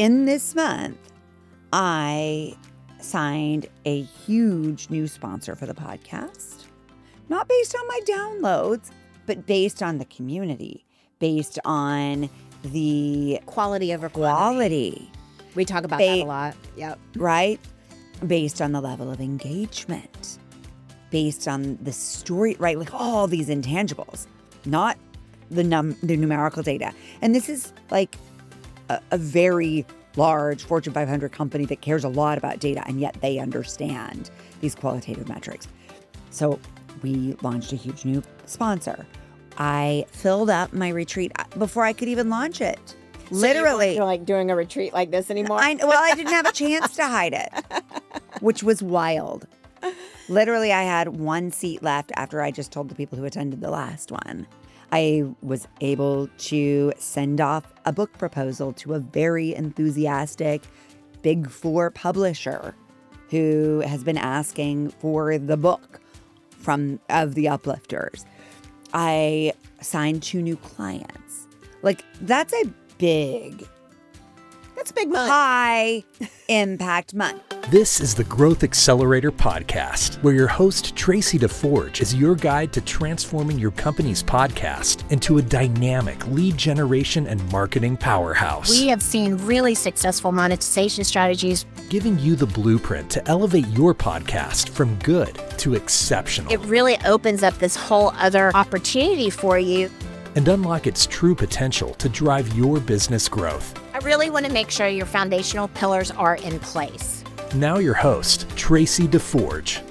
in this month, I signed a huge new sponsor for the podcast, not based on my downloads, but based on the community, based on the quality over quality. We talk about that a lot. Yep. Right? Based on the level of engagement, based on the story, right? Like all these intangibles, not the numerical data. And this is like a very large Fortune 500 company that cares a lot about data, and yet they understand these qualitative metrics. So we launched a huge new sponsor. I filled up my retreat before I could even launch it. So Literally. You're like doing a retreat like this anymore? I didn't have a chance to hide it, which was wild. Literally, I had one seat left after I just told the people who attended the last one. I was able to send off a book proposal to a very enthusiastic Big Four publisher who has been asking for the book of the Uplifters. I signed 2 new clients. Like, that's a big month. High impact month. This is the Growth Accelerator Podcast, where your host, Traci DeForge, is your guide to transforming your company's podcast into a dynamic lead generation and marketing powerhouse. We have seen really successful monetization strategies, giving you the blueprint to elevate your podcast from good to exceptional. It really opens up this whole other opportunity for you. And unlock its true potential to drive your business growth. I really want to make sure your foundational pillars are in place. Now your host, Traci DeForge.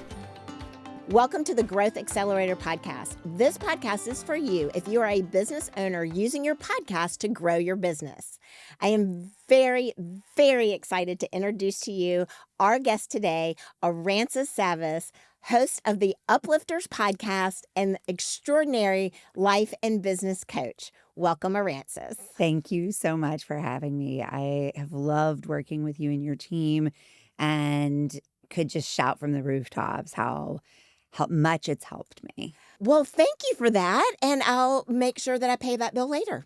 Welcome to the Growth Accelerator Podcast. This podcast is for you if you are a business owner using your podcast to grow your business. I am very, very excited to introduce to you our guest today, Aransas Savas, host of the Uplifters Podcast and extraordinary life and business coach. Welcome, Aransas. Thank you so much for having me. I have loved working with you and your team and could just shout from the rooftops how much it's helped me. Well, thank you for that, and I'll make sure that I pay that bill later.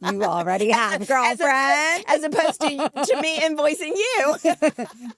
You already have, girlfriend. As opposed to me invoicing you.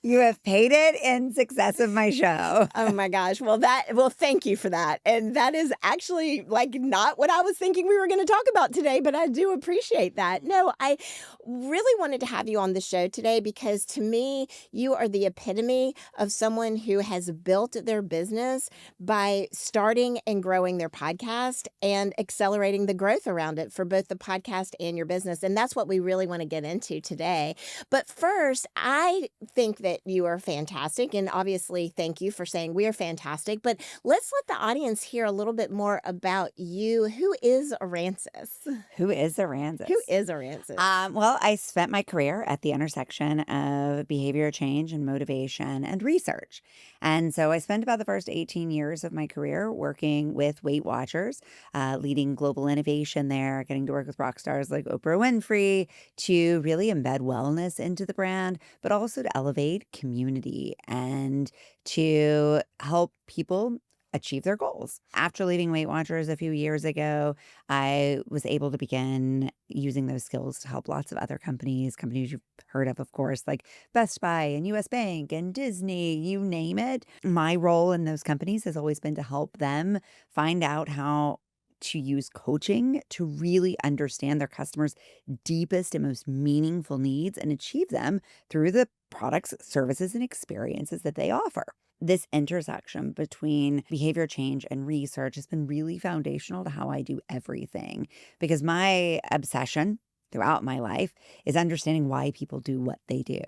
You have paid it in success of my show. Oh my gosh. Well, thank you for that. And that is actually like not what I was thinking we were going to talk about today, but I do appreciate that. No, I really wanted to have you on the show today because to me, you are the epitome of someone who has built their business by starting and growing their podcast and accelerating the growth around it for both the podcast and your business. And that's what we really want to get into today. But first, I think that you are fantastic. And obviously, thank you for saying we are fantastic. But let's let the audience hear a little bit more about you. Who is Aransas? Who is Aransas? Who is Aransas? Well, I spent my career at the intersection of behavior change and motivation and research. And so I spent about the first 18 years of my career working with Weight Watchers, leading global innovation there, getting to work with rock stars like Oprah Winfrey to really embed wellness into the brand, but also to elevate community and to help people achieve their goals. After leaving Weight Watchers a few years ago, I was able to begin using those skills to help lots of other companies you've heard of course, like Best Buy and US Bank and Disney, you name it. My role in those companies has always been to help them find out how to use coaching to really understand their customers' deepest and most meaningful needs and achieve them through the products, services, and experiences that they offer. This intersection between behavior change and research has been really foundational to how I do everything, because my obsession throughout my life is understanding why people do what they do,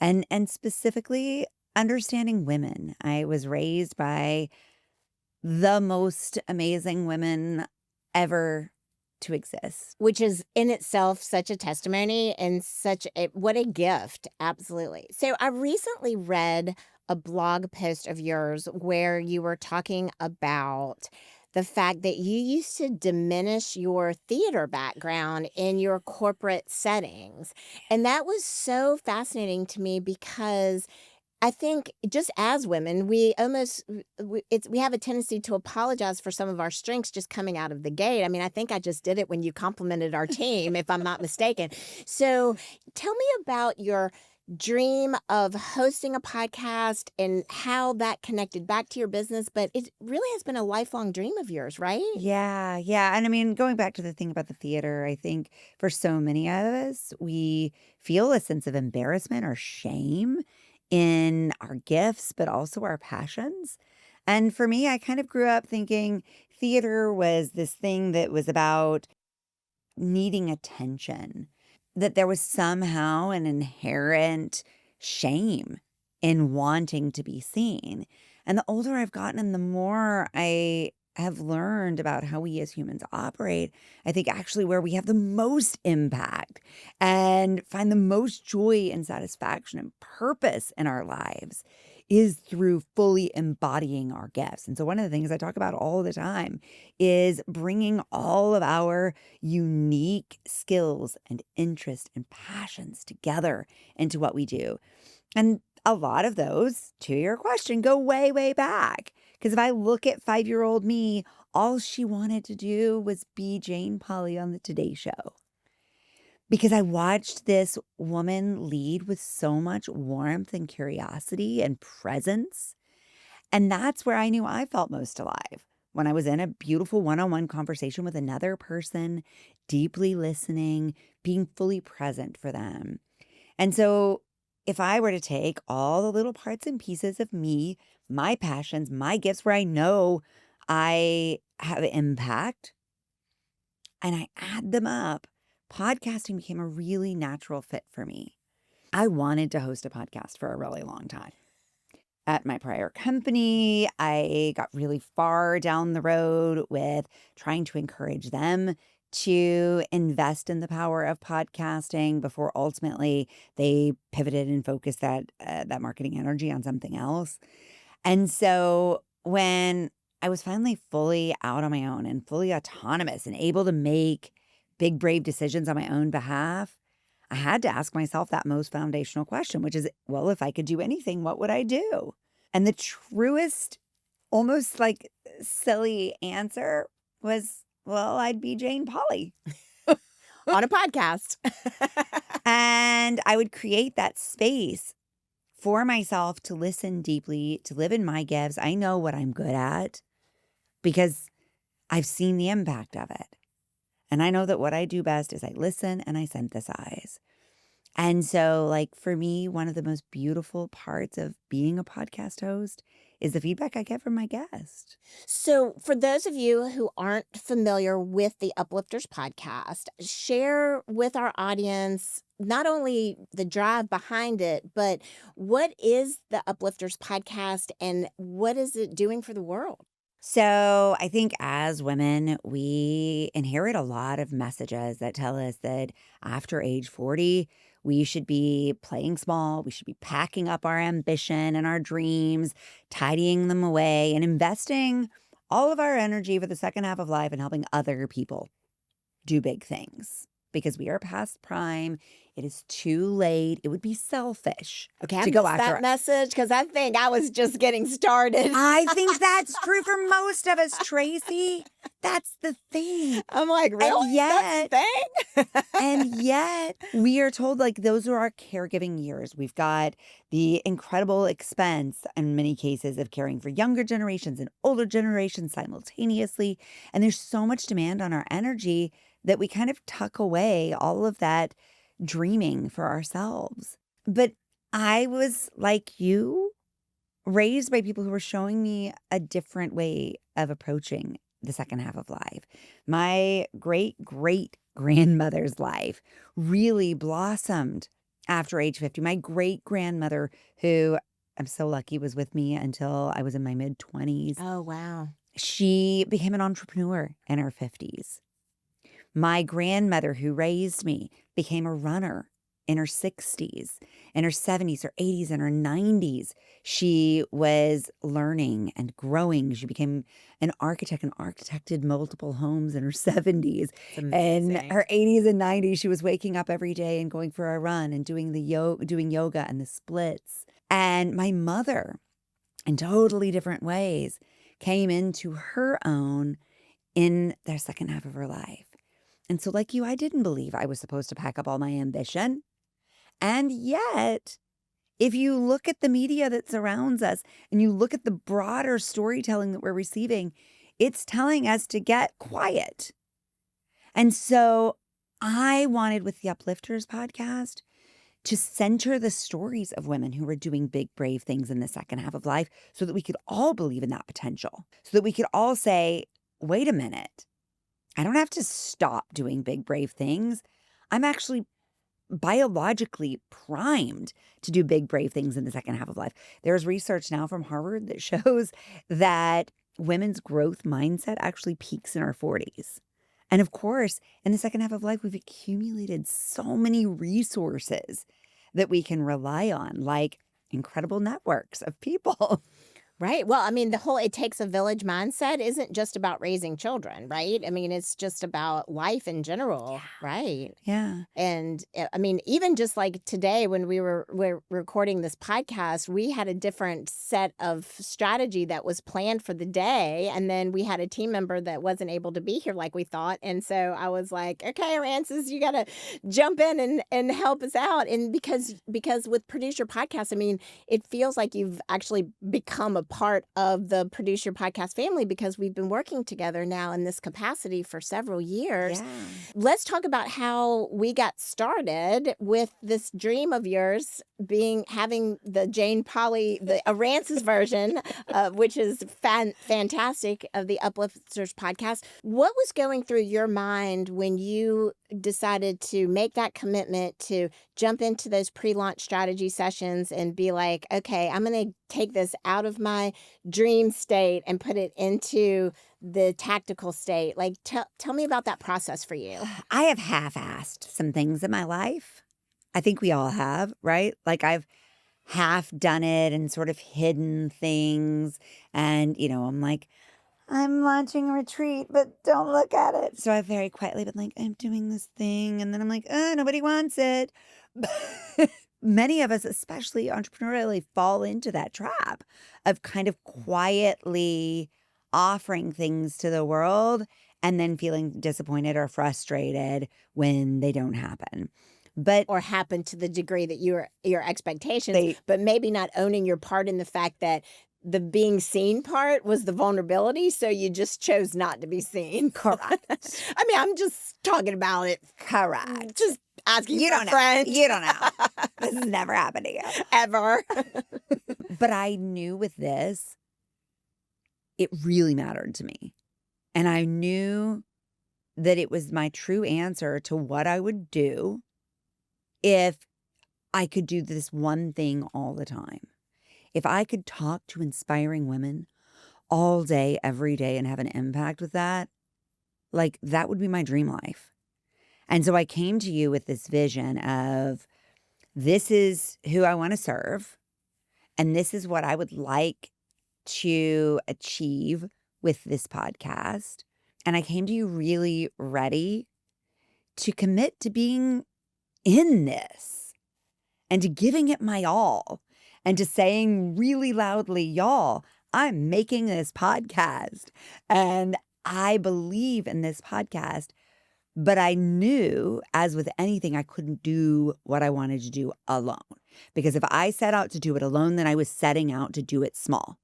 and specifically understanding women. I was raised by the most amazing women ever to exist. Which is in itself such a testimony and what a gift. Absolutely. So I recently read a blog post of yours where you were talking about the fact that you used to diminish your theater background in your corporate settings. And that was so fascinating to me because I think just as women, we have a tendency to apologize for some of our strengths just coming out of the gate. I mean, I think I just did it when you complimented our team, if I'm not mistaken. So tell me about your dream of hosting a podcast and how that connected back to your business. But it really has been a lifelong dream of yours, right? Yeah, yeah. And I mean, going back to the thing about the theater, I think for so many of us, we feel a sense of embarrassment or shame in our gifts, but also our passions. And for me, I kind of grew up thinking theater was this thing that was about needing attention, that there was somehow an inherent shame in wanting to be seen. And the older I've gotten and the more I have learned about how we as humans operate, I think actually where we have the most impact and find the most joy and satisfaction and purpose in our lives is through fully embodying our gifts. And so one of the things I talk about all the time is bringing all of our unique skills and interests and passions together into what we do. And a lot of those, to your question, go way, way back. Because if I look at 5-year-old me, all she wanted to do was be Jane Polly on the Today Show. Because I watched this woman lead with so much warmth and curiosity and presence. And that's where I knew I felt most alive. When I was in a beautiful one-on-one conversation with another person, deeply listening, being fully present for them. And so if I were to take all the little parts and pieces of me, my passions, my gifts where I know I have impact, and I add them up, podcasting became a really natural fit for me. I wanted to host a podcast for a really long time. At my prior company, I got really far down the road with trying to encourage them to invest in the power of podcasting before ultimately they pivoted and focused that marketing energy on something else. And so when I was finally fully out on my own and fully autonomous and able to make big, brave decisions on my own behalf, I had to ask myself that most foundational question, which is, well, if I could do anything, what would I do? And the truest, almost like silly answer was, well, I'd be Jane Polly on a podcast. And I would create that space for myself to listen deeply, to live in my gifts. I know what I'm good at because I've seen the impact of it. And I know that what I do best is I listen and I synthesize. And so, like, for me, one of the most beautiful parts of being a podcast host is the feedback I get from my guests. So for those of you who aren't familiar with the Uplifters Podcast, share with our audience not only the drive behind it, but what is the Uplifters Podcast and what is it doing for the world? So I think as women, we inherit a lot of messages that tell us that after age 40, we should be playing small. We should be packing up our ambition and our dreams, tidying them away, and investing all of our energy for the second half of life and helping other people do big things. Because we are past prime. It is too late. It would be selfish to go after that message because I think I was just getting started. I think that's true for most of us, Traci. That's the thing. I'm like, really? And yet, that's the thing? and yet, we are told like those are our caregiving years. We've got the incredible expense in many cases of caring for younger generations and older generations simultaneously. And there's so much demand on our energy that we kind of tuck away all of that dreaming for ourselves. But I was, like you, raised by people who were showing me a different way of approaching the second half of life. My great-great-grandmother's life really blossomed after age 50. My great-grandmother, who I'm so lucky was with me until I was in my mid-20s. Oh, wow. She became an entrepreneur in her 50s. My grandmother who raised me became a runner in her 60s, in her 70s, her 80s, and her 90s. She was learning and growing. She became an architect and architected multiple homes in her 70s. In her 80s and 90s, she was waking up every day and going for a run and doing yoga and the splits. And my mother, in totally different ways, came into her own in their second half of her life. And so like you, I didn't believe I was supposed to pack up all my ambition. And yet, if you look at the media that surrounds us and you look at the broader storytelling that we're receiving, it's telling us to get quiet. And so I wanted, with the Uplifters podcast, to center the stories of women who were doing big, brave things in the second half of life so that we could all believe in that potential, so that we could all say, wait a minute, I don't have to stop doing big, brave things. I'm actually biologically primed to do big, brave things in the second half of life. There's research now from Harvard that shows that women's growth mindset actually peaks in our 40s. And of course, in the second half of life, we've accumulated so many resources that we can rely on, like incredible networks of people. Right. Well, I mean, the whole "it takes a village" mindset isn't just about raising children, right? I mean, it's just about life in general, right? Yeah. And I mean, even just like today when we're recording this podcast, we had a different set of strategy that was planned for the day. And then we had a team member that wasn't able to be here like we thought. And so I was like, okay, Aransas, you got to jump in and help us out. And because with Produce Your Podcast, I mean, it feels like you've actually become a part of the Produce Your Podcast family because we've been working together now in this capacity for several years. Yeah. Let's talk about how we got started with this dream of yours having the Jane Polly, the Aransas version, which is fantastic, of the Uplifters Podcast. What was going through your mind when you decided to make that commitment to jump into those pre-launch strategy sessions and be like, okay, I'm going to take this out of my dream state and put it into the tactical state? Like, tell me about that process for you. I have half-assed some things in my life. I think we all have, right? Like I've half done it and sort of hidden things. And, I'm like, I'm launching a retreat, but don't look at it. So I've very quietly been like, I'm doing this thing. And then I'm like, nobody wants it. Many of us, especially entrepreneurially, fall into that trap of kind of quietly offering things to the world and then feeling disappointed or frustrated when they don't happen. Or happen to the degree that your expectations, but maybe not owning your part in the fact that the being seen part was the vulnerability, so you just chose not to be seen. Correct. I mean, I'm just talking about it. Correct. Just asking You for don't know. friends. You don't know. This has never happened to you. Ever. But I knew with this, it really mattered to me. And I knew that it was my true answer to what I would do if I could do this one thing all the time. If I could talk to inspiring women all day, every day, and have an impact with that, like that would be my dream life. And so I came to you with this vision of this is who I want to serve, and this is what I would like to achieve with this podcast. And I came to you really ready to commit to being in this and to giving it my all and to saying really loudly, y'all, I'm making this podcast and I believe in this podcast. But I knew, as with anything, I couldn't do what I wanted to do alone. Because if I set out to do it alone, then I was setting out to do it small.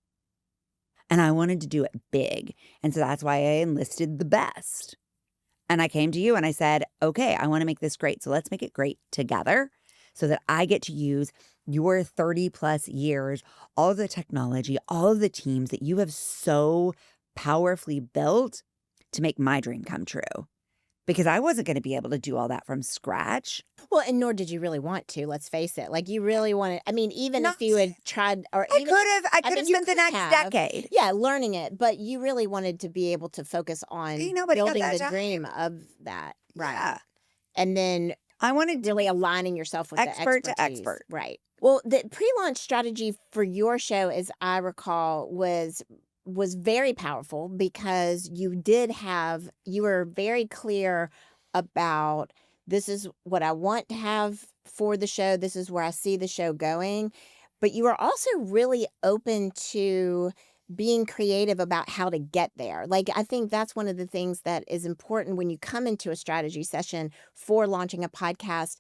And I wanted to do it big. And so that's why I enlisted the best. And I came to you and I said, okay, I want to make this great. So let's make it great together so that I get to use your 30 plus years, all of the technology, all of the teams that you have so powerfully built to make my dream come true. Because I wasn't going to be able to do all that from scratch. Well, and nor did you really want to, let's face it. Like, you really wanted, I mean, even if you had tried, or I even, could have spent the next decade. Yeah, learning it. But you really wanted to be able to focus on building the dream of that. Right. Yeah. And then I wanted really aligning yourself with expert the to expert. Right. Well, the pre-launch strategy for your show, as I recall, was very powerful because you were very clear about, this is what I want to have for the show. This is where I see the show going. but you were also really open to being creative about how to get there. Like, I think that's one of the things that is important when you come into a strategy session for launching a podcast.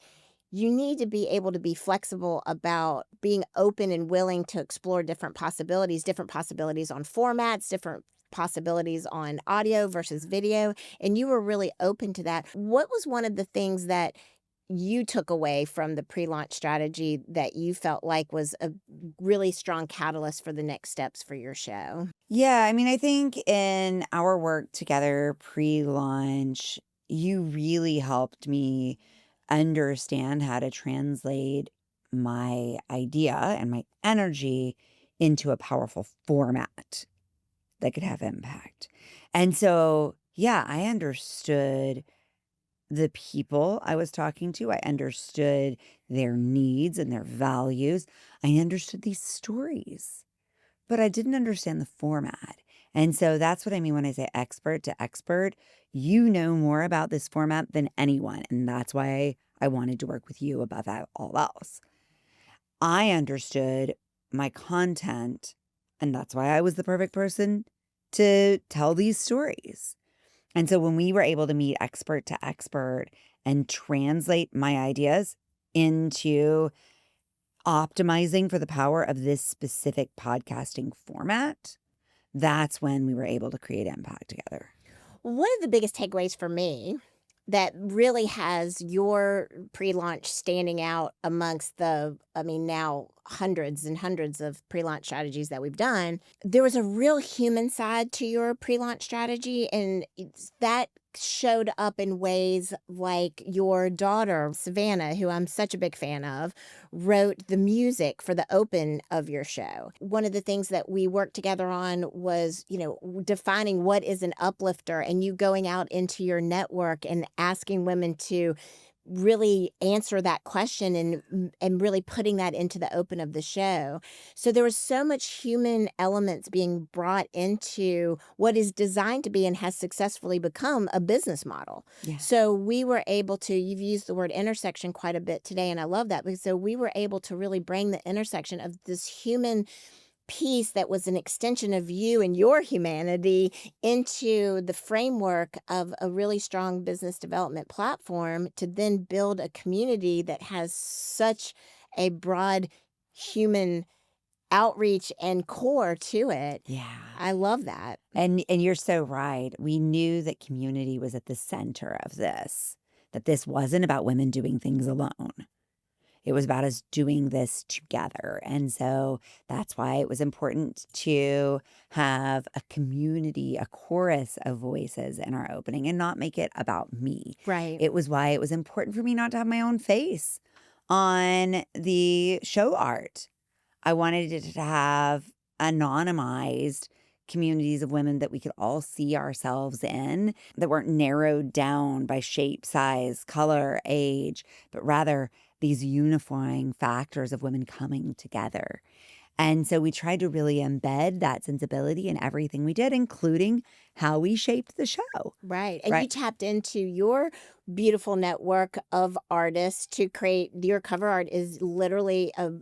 You need to be able to be flexible about being open and willing to explore different possibilities on formats, different possibilities on audio versus video. And you were really open to that. What was one of the things that you took away from the pre-launch strategy that you felt like was a really strong catalyst for the next steps for your show? Yeah, I mean, I think in our work together pre-launch, you really helped me understand how to translate my idea and my energy into a powerful format that could have impact. And so, yeah, I understood the people I was talking to. I understood their needs and their values. I understood these stories, but I didn't understand the format. And so that's what I mean when I say expert to expert. You know more about this format than anyone. And that's why I wanted to work with you above all else. I understood my content, and that's why I was the perfect person to tell these stories. And so when we were able to meet expert to expert and translate my ideas into optimizing for the power of this specific podcasting format, that's when we were able to create impact together. One of the biggest takeaways for me that really has your pre-launch standing out amongst now hundreds and hundreds of pre-launch strategies that we've done, there was a real human side to your pre-launch strategy, and that showed up in ways like your daughter, Savannah, who I'm such a big fan of, wrote the music for the open of your show. One of the things that we worked together on was, defining what is an uplifter, and you going out into your network and asking women to really answer that question and really putting that into the open of the show. So there was so much human elements being brought into what is designed to be and has successfully become a business model. Yeah. So we were able to, you've used the word intersection quite a bit today, and I love that, because so we were able to really bring the intersection of this human piece that was an extension of you and your humanity into the framework of a really strong business development platform to then build a community that has such a broad human outreach and core to it. Yeah. I love that. And you're so right. We knew that community was at the center of this, that this wasn't about women doing things alone. It was about us doing this together. And so that's why it was important to have a community, a chorus of voices in our opening and not make it about me. Right. It was why it was important for me not to have my own face on the show art. I wanted it to have anonymized communities of women that we could all see ourselves in, that weren't narrowed down by shape, size, color, age, but rather these unifying factors of women coming together. And so we tried to really embed that sensibility in everything we did, including how we shaped the show. Right. And you tapped into your beautiful network of artists to create your cover art is literally an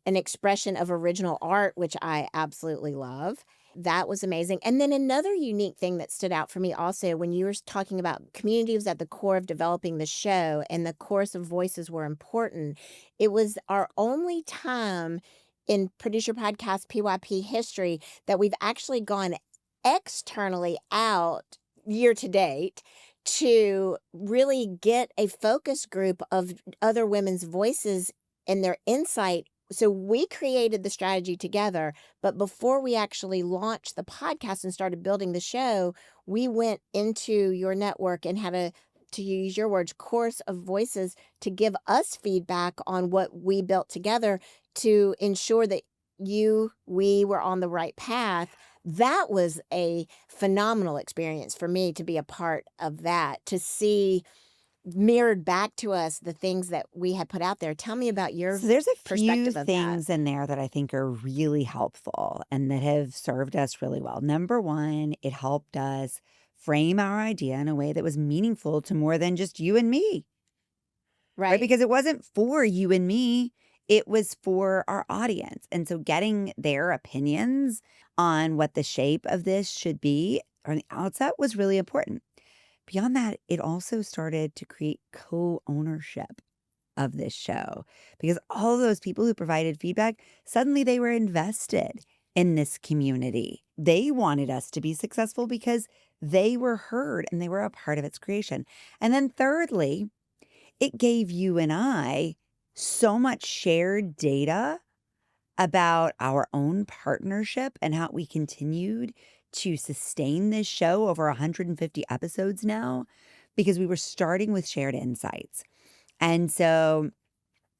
expression of original art, which I absolutely love. That was amazing. And then another unique thing that stood out for me also, when you were talking about community was at the core of developing the show and the chorus of voices were important, it was our only time in Producer Podcast PYP history that we've actually gone externally out year to date to really get a focus group of other women's voices and their insight. So we created the strategy together, but before we actually launched the podcast and started building the show, we went into your network and had to use your words, chorus of voices to give us feedback on what we built together to ensure that we were on the right path. That was a phenomenal experience for me to be a part of that, to see mirrored back to us the things that we had put out there. Tell me about your So there's a few perspective of things in there that I think are really helpful and that have served us really well. Number one, it helped us frame our idea in a way that was meaningful to more than just you and me. Right? Because it wasn't for you and me. it was for our audience. And so getting their opinions on what the shape of this should be from the outset was really important. Beyond that, it also started to create co-ownership of this show because all of those people who provided feedback, suddenly they were invested in this community. They wanted us to be successful because they were heard and they were a part of its creation. And then thirdly, it gave you and I so much shared data about our own partnership and how we continued to sustain this show over 150 episodes now, because we were starting with shared insights. And so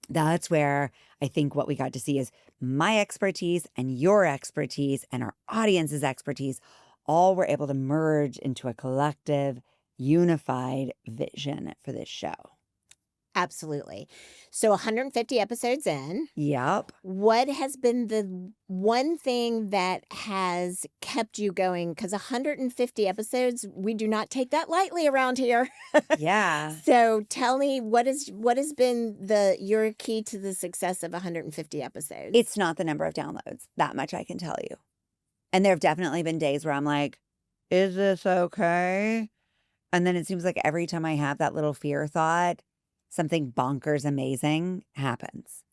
that's where I think what we got to see is my expertise and your expertise and our audience's expertise all were able to merge into a collective, unified vision for this show. Absolutely. So 150 episodes in. Yep. What has been the one thing that has kept you going? Because 150 episodes, we do not take that lightly around here. Yeah. So tell me, what has been your key to the success of 150 episodes? It's not the number of downloads. That much I can tell you. And there have definitely been days where I'm like, is this okay? And then it seems like every time I have that little fear thought, something bonkers amazing happens.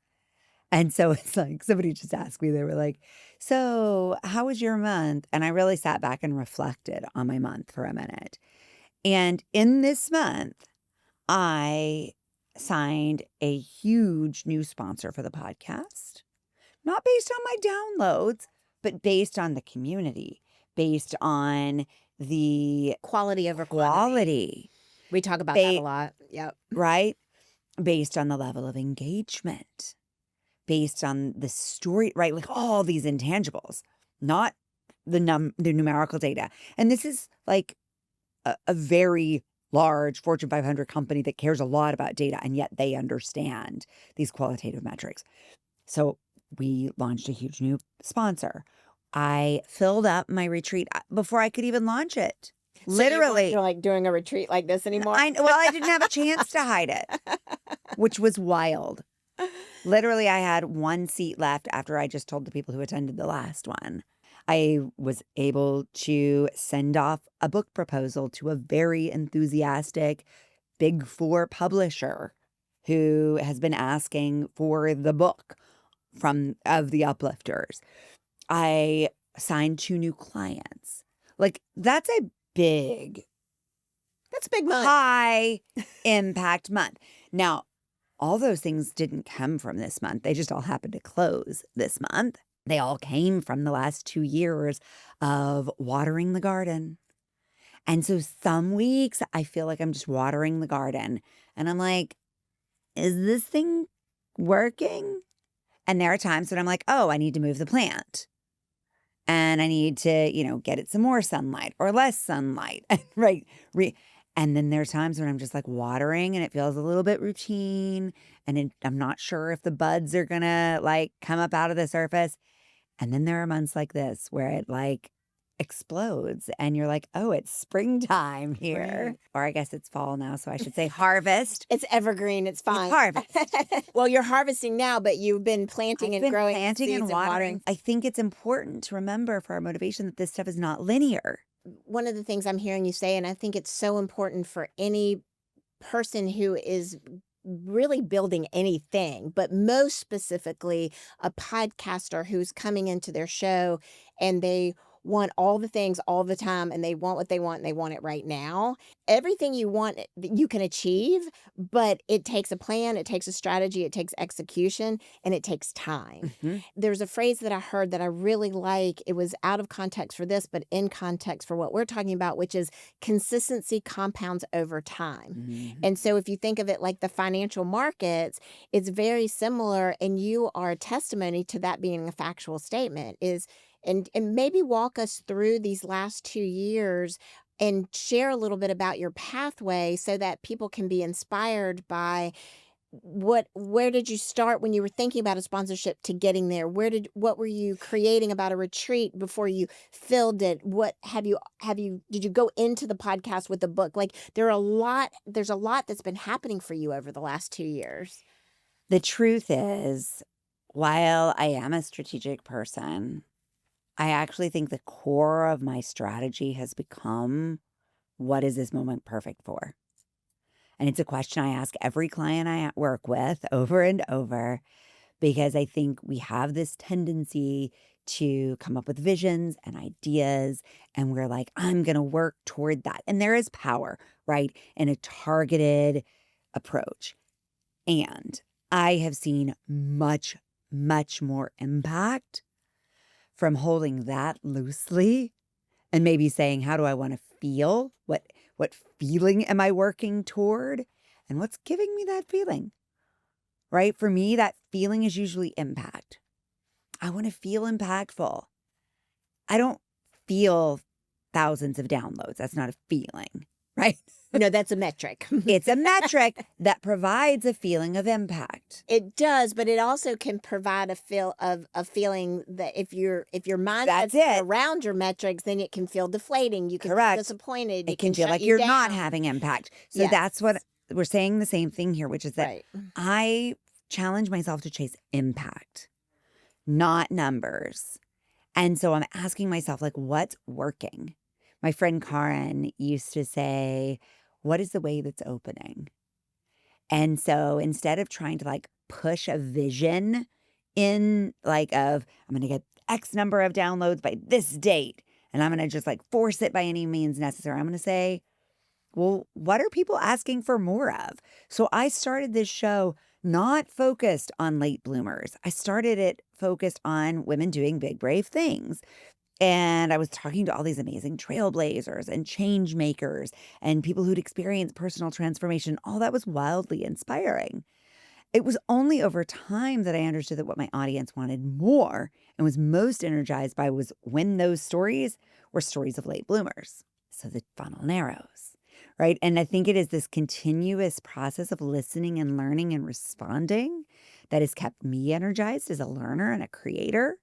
And so it's like somebody just asked me, they were like, so how was your month? And I really sat back and reflected on my month for a minute. And in this month, I signed a huge new sponsor for the podcast, not based on my downloads, but based on the community, based on the quality over quantity. quality. We talk about that a lot. Yep. Right? Based on the level of engagement, based on the story, right? Like all these intangibles, not the numerical data. And this is like a very large Fortune 500 company that cares a lot about data, and yet they understand these qualitative metrics. So we launched a huge new sponsor. I filled up my retreat before I could even launch it. So Literally. you're like doing a retreat like this anymore? I didn't have a chance to hide it, which was wild. Literally, I had one seat left after I just told the people who attended the last one. I was able to send off a book proposal to a very enthusiastic Big Four publisher who has been asking for the book of the Uplifters. I signed 2 new clients. Like, that's a big month. High impact month. Now, all those things didn't come from this month. They just all happened to close this month. They all came from the last 2 years of watering the garden. And so some weeks I feel like I'm just watering the garden and I'm like, is this thing working? And there are times when I'm like, oh, I need to move the plant. And I need to, get it some more sunlight or less sunlight, right? And then there's times when I'm just like watering and it feels a little bit routine and I'm not sure if the buds are going to like come up out of the surface. And then there are months like this where it like explodes and you're like, oh, it's springtime here. Right. Or I guess it's fall now. So I should say harvest. It's evergreen. It's fine. It's harvest. Well, you're harvesting now, but you've been planting and growing planting seeds and watering. I think it's important to remember for our motivation that this stuff is not linear. One of the things I'm hearing you say, and I think it's so important for any person who is really building anything, but most specifically a podcaster who's coming into their show and they want all the things all the time and they want what they want and they want it right now. Everything you want, you can achieve, but it takes a plan, it takes a strategy, it takes execution, and it takes time. Mm-hmm. There's a phrase that I heard that I really like. It was out of context for this, but in context for what we're talking about, which is consistency compounds over time. Mm-hmm. And so if you think of it like the financial markets, it's very similar, and you are a testimony to that being a factual statement. And maybe walk us through these last 2 years and share a little bit about your pathway so that people can be inspired by where did you start when you were thinking about a sponsorship to getting there? What were you creating about a retreat before you filled it? What did you go into the podcast with the book? Like there's a lot that's been happening for you over the last 2 years. The truth is, while I am a strategic person, I actually think the core of my strategy has become, what is this moment perfect for? And it's a question I ask every client I work with over and over, because I think we have this tendency to come up with visions and ideas, and we're like, I'm going to work toward that. And there is power, right, in a targeted approach. And I have seen much, much more impact from holding that loosely and maybe saying, how do I want to feel? What feeling am I working toward? And what's giving me that feeling? Right? For me, that feeling is usually impact. I want to feel impactful. I don't feel thousands of downloads. That's not a feeling, right? No, that's a metric. It's a metric that provides a feeling of impact. It does, but it also can provide a feeling that if your mind That's is it. around your metrics, then it can feel deflating. You can Correct. feel disappointed. It can feel shut like you you're down. not having impact. So Yes. that's what we're saying, the same thing here, which is that Right. I challenge myself to chase impact, not numbers. And so I'm asking myself, like, what's working? My friend Karen used to say, what is the way that's opening? And so instead of trying to like push a vision in like of, I'm going to get X number of downloads by this date, and I'm going to just like force it by any means necessary, I'm going to say, well, what are people asking for more of? So I started this show not focused on late bloomers. I started it focused on women doing big, brave things. And I was talking to all these amazing trailblazers and change makers and people who'd experienced personal transformation. All that was wildly inspiring. It was only over time that I understood that what my audience wanted more and was most energized by was when those stories were stories of late bloomers. So the funnel narrows, right? And I think it is this continuous process of listening and learning and responding that has kept me energized as a learner and a creator.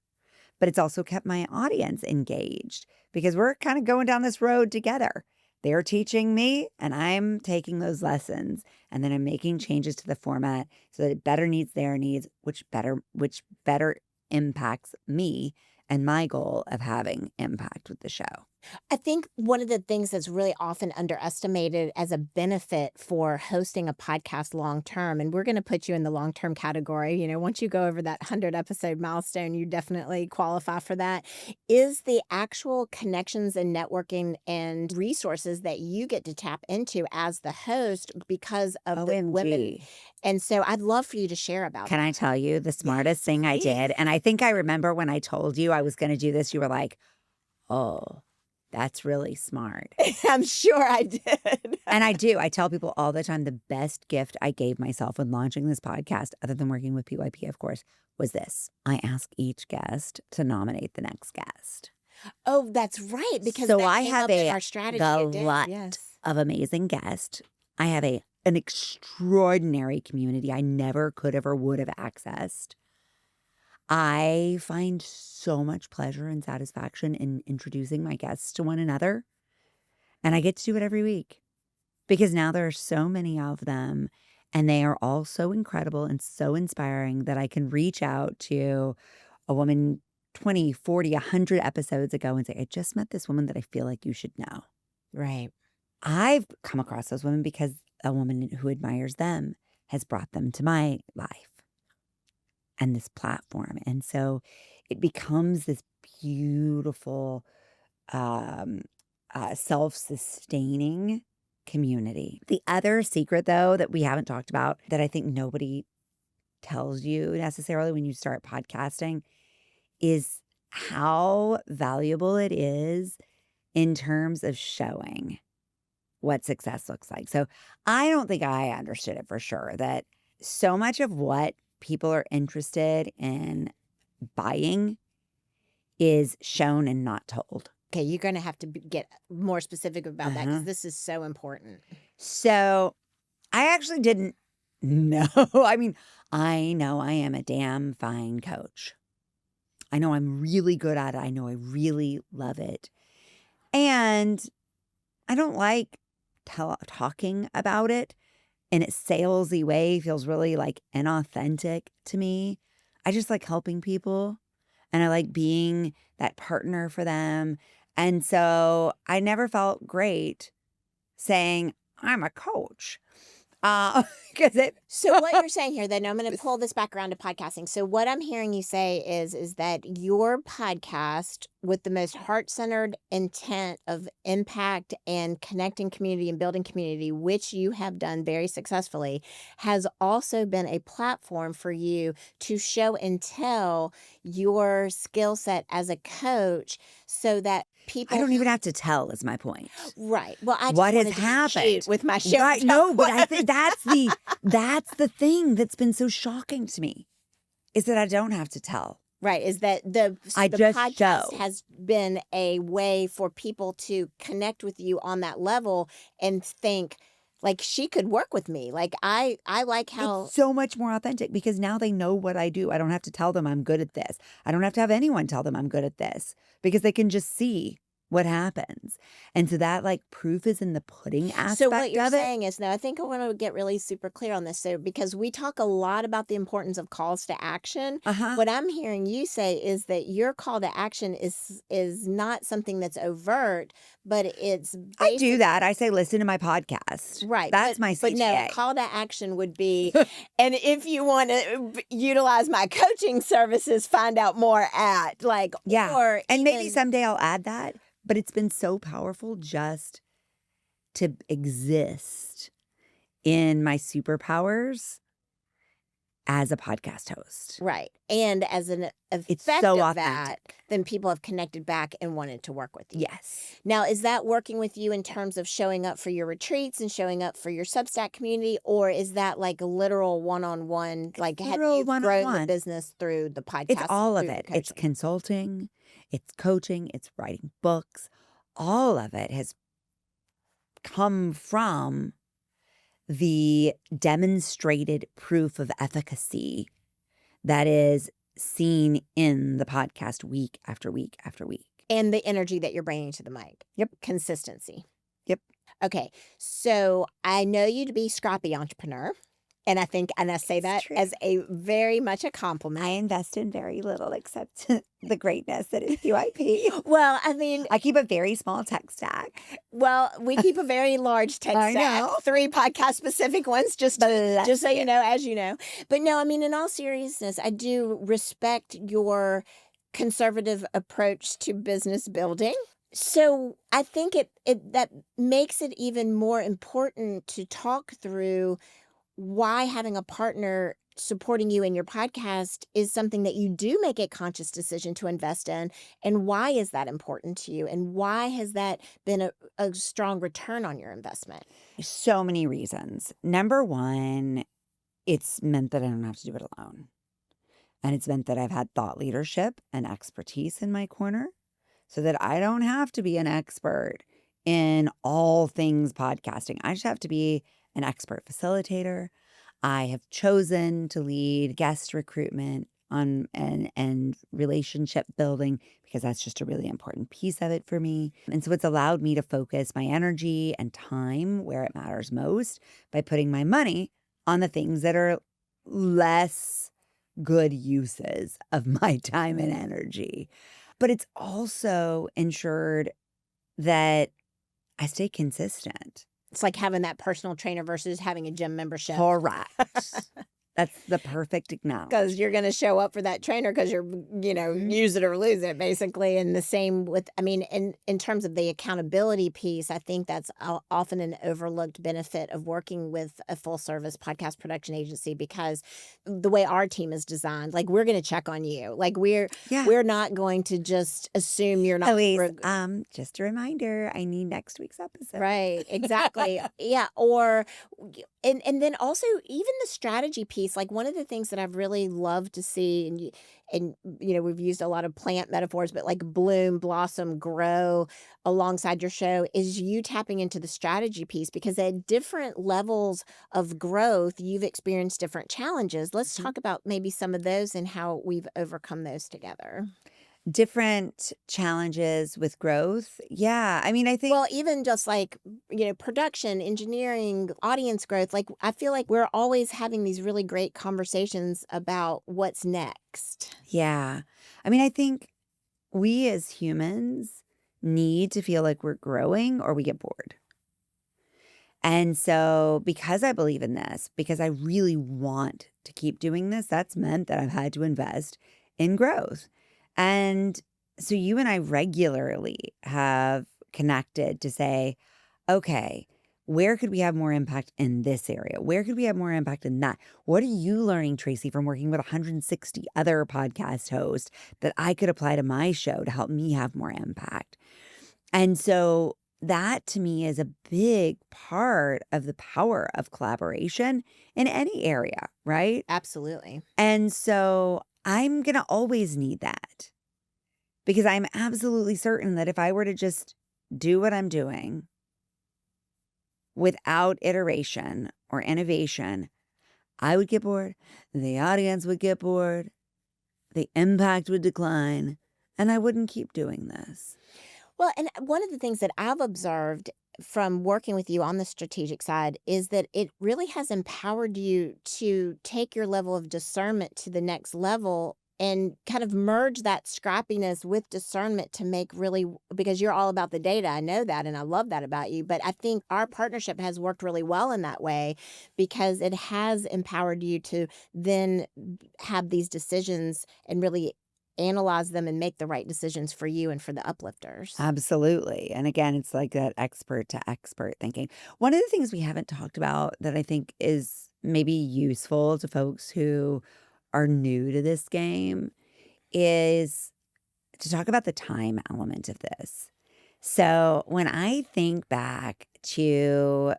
But it's also kept my audience engaged because we're kind of going down this road together. They're teaching me and I'm taking those lessons, and then I'm making changes to the format so that it better meets their needs, which better impacts me and my goal of having impact with the show. I think one of the things that's really often underestimated as a benefit for hosting a podcast long term, and we're going to put you in the long term category, once you go over that 100 episode milestone, you definitely qualify for that, is the actual connections and networking and resources that you get to tap into as the host because of the women. OMG. And so I'd love for you to share about Can I tell you the smartest thing I did? And I think I remember when I told you I was going to do this, you were like, oh, that's really smart. I'm sure I did. And I do. I tell people all the time the best gift I gave myself when launching this podcast, other than working with PYP, of course, was this. I ask each guest to nominate the next guest. Oh, that's right. Because so that I came have up in our strategy. It did, lot yes. of amazing guests. I have an extraordinary community I never could have or would have accessed. I find so much pleasure and satisfaction in introducing my guests to one another. And I get to do it every week because now there are so many of them and they are all so incredible and so inspiring that I can reach out to a woman 20, 40, 100 episodes ago and say, I just met this woman that I feel like you should know. Right. I've come across those women because a woman who admires them has brought them to my life and this platform. And so it becomes this beautiful, self-sustaining community. The other secret, though, that we haven't talked about that I think nobody tells you necessarily when you start podcasting is how valuable it is in terms of showing what success looks like. So I don't think I understood it for sure, that so much of what people are interested in buying is shown and not told. Okay, you're going to have to get more specific about that because this is so important. So I actually didn't know. I mean, I know I am a damn fine coach. I know I'm really good at it. I know I really love it. And I don't like talking about it in a salesy way feels really like inauthentic to me. I just like helping people and I like being that partner for them. And so I never felt great saying I'm a coach. Because So what you're saying here, then I'm going to pull this back around to podcasting. So what I'm hearing you say is that your podcast, with the most heart-centered intent of impact and connecting community and building community, which you have done very successfully, has also been a platform for you to show and tell your skill set as a coach so that people... I don't even have to tell is my point. Right. Well, I just What has wanted to be happened cute with my show. Right, no, but I think that's the thing that's been so shocking to me is that I don't have to tell. Right, is that the just podcast show. has been a way for people to connect with you on that level and think, like, she could work with me. Like, I like how... It's so much more authentic because now they know what I do. I don't have to tell them I'm good at this. I don't have to have anyone tell them I'm good at this because they can just see what happens. And so that like proof is in the pudding aspect So what you're of it. saying is, now I think I want to get really super clear on this. So because we talk a lot about the importance of calls to action, what I'm hearing you say is that your call to action is not something that's overt, but it's I do that. I say, listen to my podcast. Right. That's my CTA. But no, call to action would be, and if you want to utilize my coaching services, find out more at, like, Yeah. or And maybe even- someday I'll add that. But it's been so powerful just to exist in my superpowers as a podcast host. Right. And as an effect It's so of that, authentic. then people have connected back and wanted to work with you. Yes. Now, is that working with you in terms of showing up for your retreats and showing up for your Substack community? Or is that like a literal one-on-one, like have literal you grown the one-on-one. business through the podcast? It's all of through it. the It's coaching? consulting, it's coaching, it's writing books. All of it has come from the demonstrated proof of efficacy that is seen in the podcast week after week after week. And the energy that you're bringing to the mic. Yep. Consistency. Yep. Okay. So I know you to be scrappy entrepreneur. And I think, and I say It's that true. as a very much a compliment. I invest in very little except the greatness that is QIP. Well, I mean, I keep a very small tech stack. well, we keep a very large tech I stack, know. 3 podcast specific ones, just so you know, as you know. But no, I mean, in all seriousness, I do respect your conservative approach to business building. So I think it that makes it even more important to talk through why having a partner supporting you in your podcast is something that you do make a conscious decision to invest in, and why is that important to you, and why has that been a strong return on your investment? So many reasons. Number one, it's meant that I don't have to do it alone. And it's meant that I've had thought leadership and expertise in my corner so that I don't have to be an expert in all things podcasting. I just have to be an expert facilitator. I have chosen to lead guest recruitment on and relationship building because that's just a really important piece of it for me. And so it's allowed me to focus my energy and time where it matters most by putting my money on the things that are less good uses of my time and energy. But it's also ensured that I stay consistent. It's like having that personal trainer versus having a gym membership. Correct. That's the perfect analogy. Because you're going to show up for that trainer because you're, use it or lose it, basically. And the same with, I mean, in terms of the accountability piece, I think that's often an overlooked benefit of working with a full service podcast production agency, because the way our team is designed, like, we're going to check on you. Like, we're not going to just assume you're not. Elise, just a reminder, I need next week's episode. Right, exactly. Yeah. Or, and then also even the strategy piece, like, one of the things that I've really loved to see, and we've used a lot of plant metaphors, but like bloom, blossom, grow alongside your show, is you tapping into the strategy piece, because at different levels of growth, you've experienced different challenges. Let's talk about maybe some of those and how we've overcome those together. Different challenges with growth. Yeah. I mean, I think Well, even just like, production, engineering, audience growth, like I feel like we're always having these really great conversations about what's next. yeah. I mean, I think we as humans need to feel like we're growing or we get bored. And so, because I believe in this, because I really want to keep doing this, that's meant that I've had to invest in growth. And so, you and I regularly have connected to say, okay, where could we have more impact in this area? Where could we have more impact in that? What are you learning, Traci, from working with 160 other podcast hosts that I could apply to my show to help me have more impact? And so that to me is a big part of the power of collaboration in any area, right? Absolutely. And so I'm going to always need that because I'm absolutely certain that if I were to just do what I'm doing without iteration or innovation, I would get bored, the audience would get bored, the impact would decline, and I wouldn't keep doing this. Well, and one of the things that I've observed from working with you on the strategic side is that it really has empowered you to take your level of discernment to the next level and kind of merge that scrappiness with discernment to make really, because you're all about the data. I know that and I love that about you. But I think our partnership has worked really well in that way because it has empowered you to then have these decisions and really analyze them and make the right decisions for you and for the uplifters. Absolutely. And again, it's like that expert to expert thinking. One of the things we haven't talked about that I think is maybe useful to folks who are new to this game is to talk about the time element of this. So when I think back to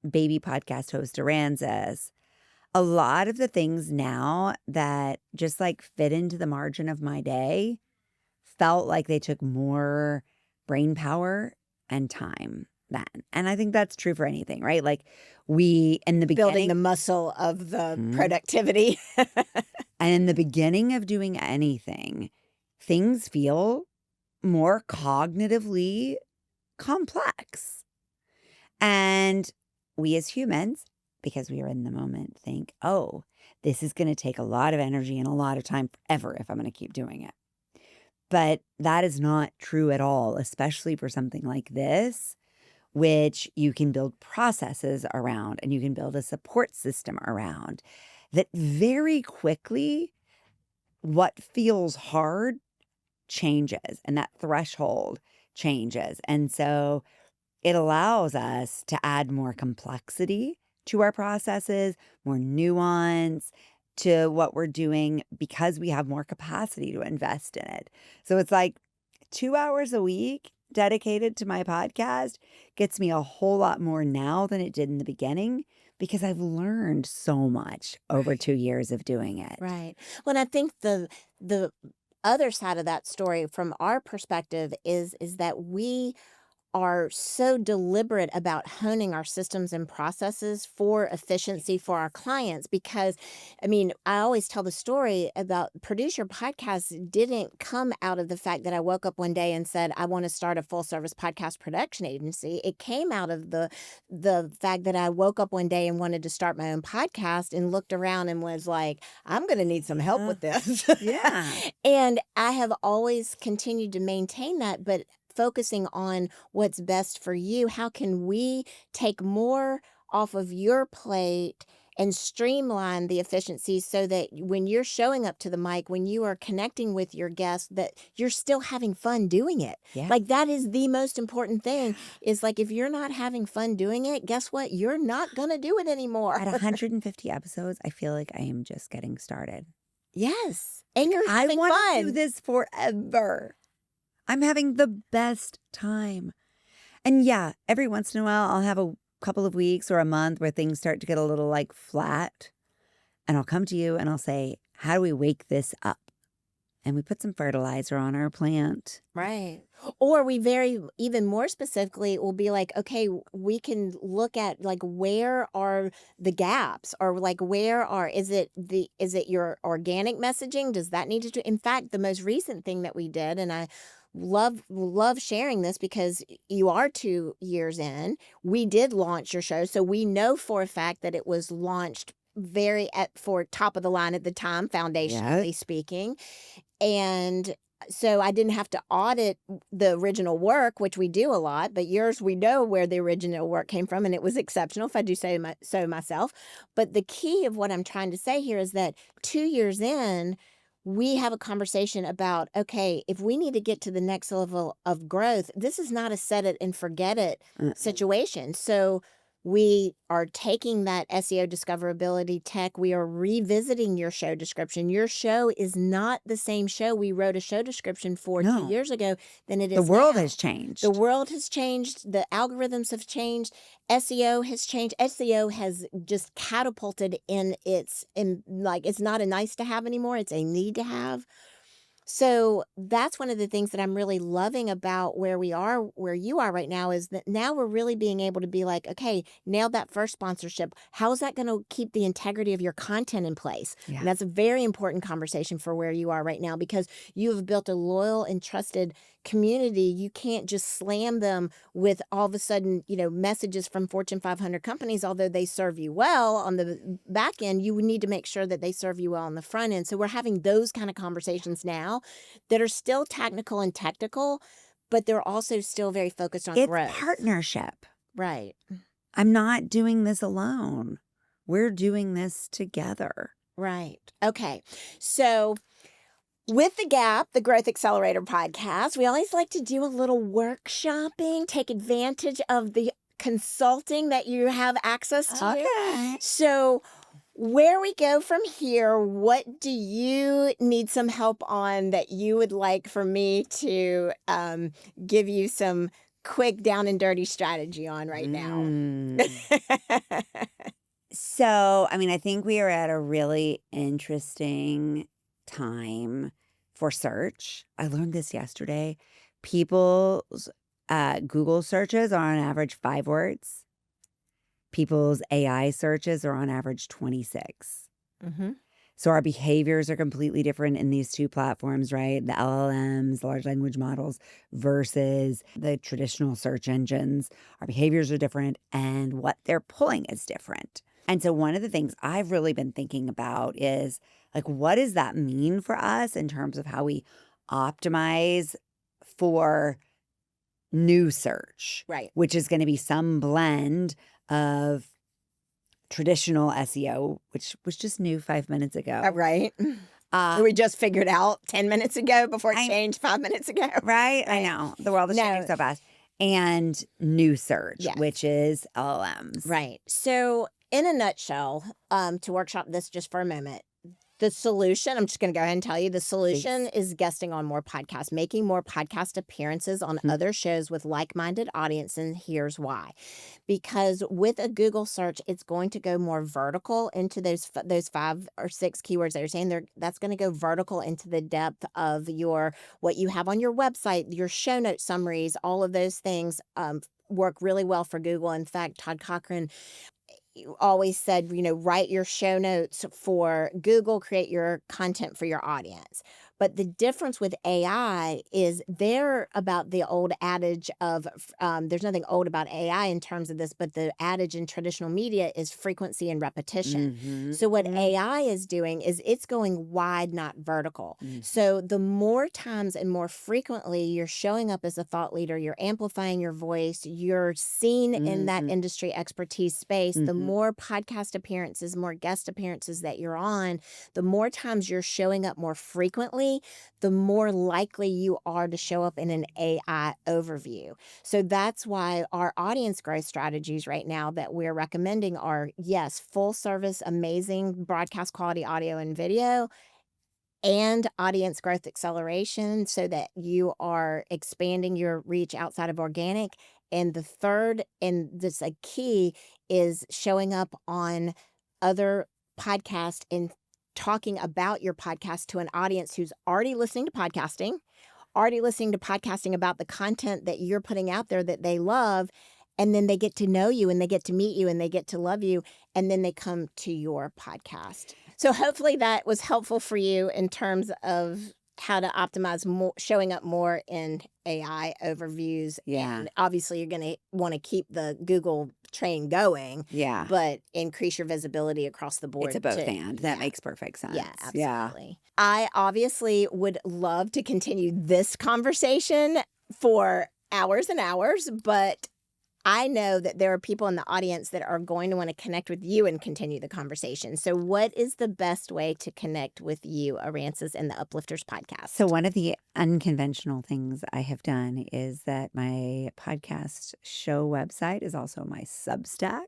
baby podcast host Aransas, a lot of the things now that just like fit into the margin of my day felt like they took more brain power and time then. And I think that's true for anything, right? Like we, in the beginning, Building the muscle of the Mhm. productivity. and in the beginning of doing anything, things feel more cognitively complex. And we as humans, because we are in the moment, think, oh, this is going to take a lot of energy and a lot of time forever if I'm going to keep doing it. But that is not true at all, especially for something like this, which you can build processes around and you can build a support system around that very quickly what feels hard changes and that threshold changes. And so it allows us to add more complexity to our processes, more nuance to what we're doing because we have more capacity to invest in it. So it's like 2 hours a week dedicated to my podcast gets me a whole lot more now than it did in the beginning because I've learned so much over 2 years of doing it. Right. Well, and I think the other side of that story from our perspective is that we are so deliberate about honing our systems and processes for efficiency for our clients because, I mean, I always tell the story about Produce Your Podcast didn't come out of the fact that I woke up one day and said, I want to start a full service podcast production agency. It came out of the fact that I woke up one day and wanted to start my own podcast and looked around and was like, I'm going to need some help with this. Yeah. And I have always continued to maintain that, but focusing on what's best for you. How can we take more off of your plate and streamline the efficiency so that when you're showing up to the mic, when you are connecting with your guests, that you're still having fun doing it. Yeah. Like that is the most important thing is like, if you're not having fun doing it, guess what? You're not going to do it anymore. At 150 episodes, I feel like I am just getting started. Yes. And you're I having want fun. to do this forever. I'm having the best time. And yeah, every once in a while, I'll have a couple of weeks or a month where things start to get a little like flat. And I'll come to you and I'll say, how do we wake this up? and we put some fertilizer on our plant. Right. Or even more specifically, it will be like, okay, we can look at like, where are the gaps, or like, is it your organic messaging? Does that need to do? In fact, the most recent thing that we did, and I love sharing this because you are 2 years in, we did launch your show. So we know for a fact that it was launched for top of the line at the time, foundationally speaking. And so I didn't have to audit the original work, which we do a lot, but yours, we know where the original work came from, and it was exceptional, if I do say so myself. But the key of what I'm trying to say here is that 2 years in, we have a conversation about, okay, if we need to get to the next level of growth, this is not a set it and forget it situation. So we are taking that SEO discoverability tech. We are revisiting your show description. Your show is not the same show we wrote a show description for 2 years ago than it is The world now. has changed. The world has changed. The algorithms have changed. SEO has changed. SEO has just catapulted it's not a nice to have anymore. It's a need to have. So that's one of the things that I'm really loving about where you are right now, is that now we're really being able to be like, okay, nailed that first sponsorship. How is that going to keep the integrity of your content in place? Yeah. And that's a very important conversation for where you are right now, because you have built a loyal and trusted community. You can't just slam them with all of a sudden, messages from Fortune 500 companies, although they serve you well on the back end. You would need to make sure that they serve you well on the front end. So we're having those kind of conversations now that are still technical and technical, but they're also still very focused on growth. It's partnership. Right. I'm not doing this alone. We're doing this together. Right. Okay. So with the GAP, the Growth Accelerator Podcast, we always like to do a little workshopping, take advantage of the consulting that you have access to. Okay. So where we go from here, what do you need some help on that you would like for me to give you some quick down and dirty strategy on right now? So, I think we are at a really interesting time for search. I learned this yesterday. People's Google searches are on average 5 words. People's AI searches are on average 26. Mm-hmm. So our behaviors are completely different in these two platforms, right? The LLMs, the large language models, versus the traditional search engines. Our behaviors are different, and what they're pulling is different. And so one of the things I've really been thinking about is, like, what does that mean for us in terms of how we optimize for new search? Right. Which is going to be some blend of traditional SEO, which was just new 5 minutes ago. Right. We just figured out 10 minutes ago before it changed 5 minutes ago. Right? I know. The world is changing so fast. And new search, which is LLMs. Right. So in a nutshell, to workshop this just for a moment, the solution, I'm just going to go ahead and tell you, the solution is guesting on more podcasts, making more podcast appearances on other shows with like-minded audience. And here's why. Because with a Google search, it's going to go more vertical into those 5 or 6 keywords that you're saying. That's going to go vertical into the depth of what you have on your website, your show note summaries, all of those things work really well for Google. In fact, Todd Cochran always said, write your show notes for Google, create your content for your audience. But the difference with AI is they're about the old adage of, there's nothing old about AI in terms of this, but the adage in traditional media is frequency and repetition. Mm-hmm. So what AI is doing is it's going wide, not vertical. Mm-hmm. So the more times and more frequently you're showing up as a thought leader, you're amplifying your voice, you're seen in that industry expertise space, the more podcast appearances, more guest appearances that you're on, the more times you're showing up more frequently, the more likely you are to show up in an AI overview. So that's why our audience growth strategies right now that we're recommending are, yes, full service, amazing broadcast quality audio and video, and audience growth acceleration so that you are expanding your reach outside of organic. And the third, and this a key, is showing up on other podcasts and talking about your podcast to an audience who's already listening to podcasting about the content that you're putting out there that they love. And then they get to know you and they get to meet you and they get to love you. And then they come to your podcast. So hopefully that was helpful for you in terms of how to optimize showing up more in AI overviews. Yeah. And obviously you're going to want to keep the Google train going. Yeah. But increase your visibility across the board. It's a both too. and. That makes perfect sense. Yeah, absolutely. I obviously would love to continue this conversation for hours and hours, but I know that there are people in the audience that are going to want to connect with you and continue the conversation. So what is the best way to connect with you, Aransas, and the Uplifters Podcast? So one of the unconventional things I have done is that my podcast show website is also my Substack.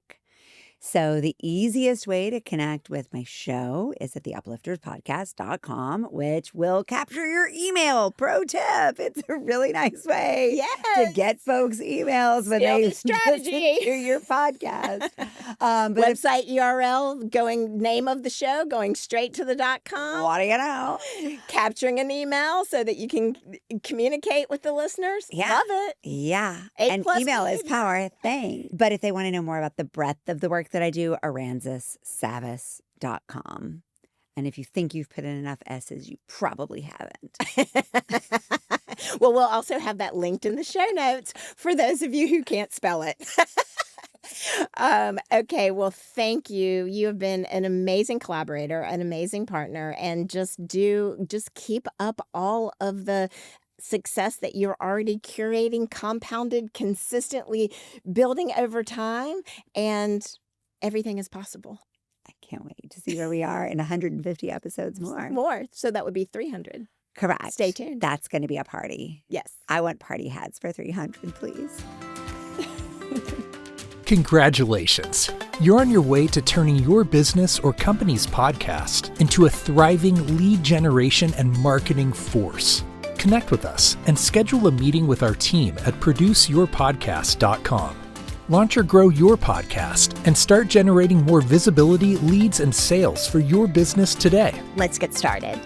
So the easiest way to connect with my show is at the uplifterspodcast.com, which will capture your email. Pro tip. It's a really nice way to get folks emails when they listen to your podcast. But website URL, name of the show, going straight to the .com. What do you know? Capturing an email so that you can communicate with the listeners. Yeah. Love it. Yeah. 8 and plus email speed. is power. Thanks. But if they want to know more about the breadth of the work that I do, AransasSavvis.com. And if you think you've put in enough S's, you probably haven't. Well, we'll also have that linked in the show notes for those of you who can't spell it. Okay, well, thank you. You have been an amazing collaborator, an amazing partner, and just keep up all of the success that you're already curating, compounded, consistently building over time, and everything is possible. I can't wait to see where we are in 150 episodes more. So that would be 300. Correct. Stay tuned. That's going to be a party. Yes. I want party hats for 300, please. Congratulations! You're on your way to turning your business or company's podcast into a thriving lead generation and marketing force. Connect with us and schedule a meeting with our team at produceyourpodcast.com. Launch or grow your podcast and start generating more visibility, leads, and sales for your business today. Let's get started.